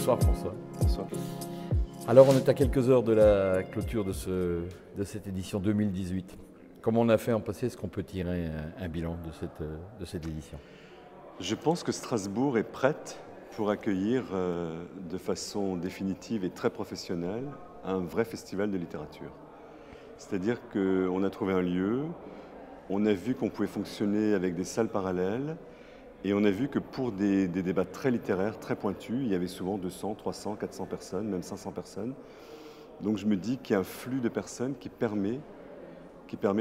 Bonsoir François. Bonsoir. Alors on est à quelques heures de la clôture de cette édition 2018. Comment on a fait en passé? Est-ce qu'on peut tirer un bilan de cette édition? Je pense que Strasbourg est prête pour accueillir de façon définitive et très professionnelle un vrai festival de littérature. C'est-à-dire qu'on a trouvé un lieu, on a vu qu'on pouvait fonctionner avec des salles parallèles et on a vu que pour des débats très littéraires, très pointus, il y avait souvent 200, 300, 400 personnes, même 500 personnes. Donc je me dis qu'il y a un flux de personnes qui permet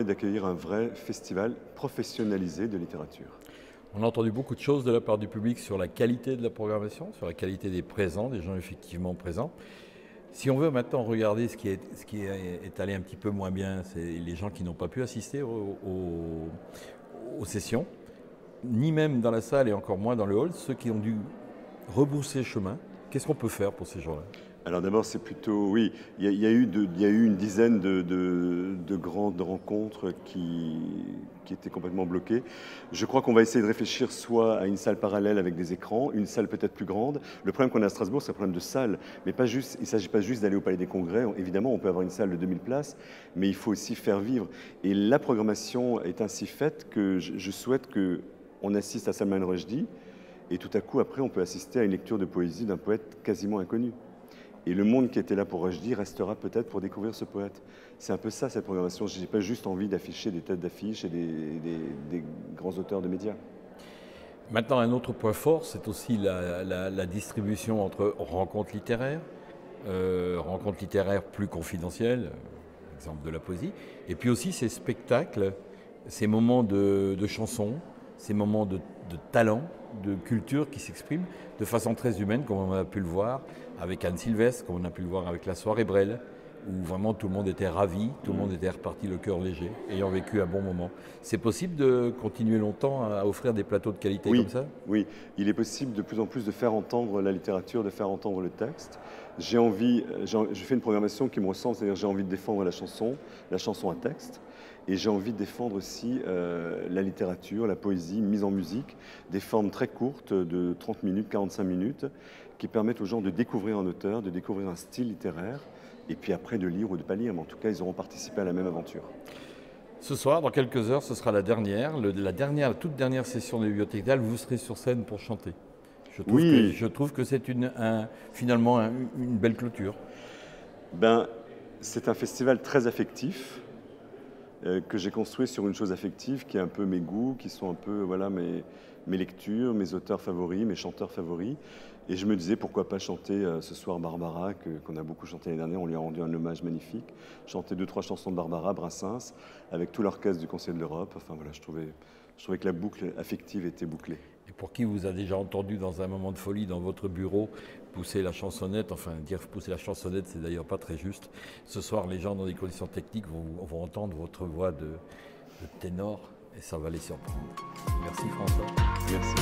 d'accueillir un vrai festival professionnalisé de littérature. On a entendu beaucoup de choses de la part du public sur la qualité de la programmation, sur la qualité des présents, des gens effectivement présents. Si on veut maintenant regarder ce qui est allé un petit peu moins bien, c'est les gens qui n'ont pas pu assister aux sessions, ni même dans la salle et encore moins dans le hall, ceux qui ont dû rebrousser chemin. Qu'est-ce qu'on peut faire pour ces gens-là? Alors d'abord, c'est plutôt, oui, il y a eu une dizaine de grandes rencontres qui étaient complètement bloquées. Je crois qu'on va essayer de réfléchir soit à une salle parallèle avec des écrans, une salle peut-être plus grande. Le problème qu'on a à Strasbourg, c'est un problème de salle, mais pas juste, il ne s'agit pas juste d'aller au Palais des Congrès. Évidemment, on peut avoir une salle de 2000 places, mais il faut aussi faire vivre. Et la programmation est ainsi faite que je souhaite qu'on assiste à Salman Rushdie, et tout à coup, après, on peut assister à une lecture de poésie d'un poète quasiment inconnu. Et le monde qui était là pour Rushdie restera peut-être pour découvrir ce poète. C'est un peu ça, cette programmation. Je n'ai pas juste envie d'afficher des têtes d'affiche et des grands auteurs de médias. Maintenant, un autre point fort, c'est aussi la distribution entre rencontres littéraires plus confidentielles, exemple de la poésie, et puis aussi ces spectacles, ces moments de chansons, ces moments de talent, de culture qui s'expriment de façon très humaine, comme on a pu le voir avec Anne Sylvestre, comme on a pu le voir avec la soirée Brel, où vraiment tout le monde était ravi, tout le monde était reparti le cœur léger, ayant vécu un bon moment. C'est possible de continuer longtemps à offrir des plateaux de qualité comme ça? Oui, il est possible de plus en plus de faire entendre la littérature, de faire entendre le texte. Je fais une programmation qui me ressemble, c'est-à-dire j'ai envie de défendre la chanson à texte, et j'ai envie de défendre aussi la littérature, la poésie mise en musique, des formes très courtes de 30 minutes, 45 minutes, qui permettent aux gens de découvrir un auteur, de découvrir un style littéraire, et puis après de lire ou de ne pas lire, mais en tout cas, ils auront participé à la même aventure. Ce soir, dans quelques heures, ce sera la toute dernière session de Bibliothèque d'Al. Vous serez sur scène pour chanter. Je trouve que c'est finalement une belle clôture. C'est un festival très affectif que j'ai construit sur une chose affective qui est un peu mes goûts, qui sont un peu voilà, mes lectures, mes auteurs favoris, mes chanteurs favoris. Et je me disais pourquoi pas chanter ce soir Barbara, qu'on a beaucoup chanté l'année dernière, on lui a rendu un hommage magnifique. Chanter 2-3 chansons de Barbara, Brassens, avec tout l'orchestre du Conseil de l'Europe. Enfin voilà, je trouvais que la boucle affective était bouclée. Et pour qui vous a déjà entendu dans un moment de folie dans votre bureau pousser la chansonnette, enfin dire pousser la chansonnette, c'est d'ailleurs pas très juste. Ce soir, les gens dans des conditions techniques vont entendre votre voix de ténor et ça va les surprendre. Merci François. Merci.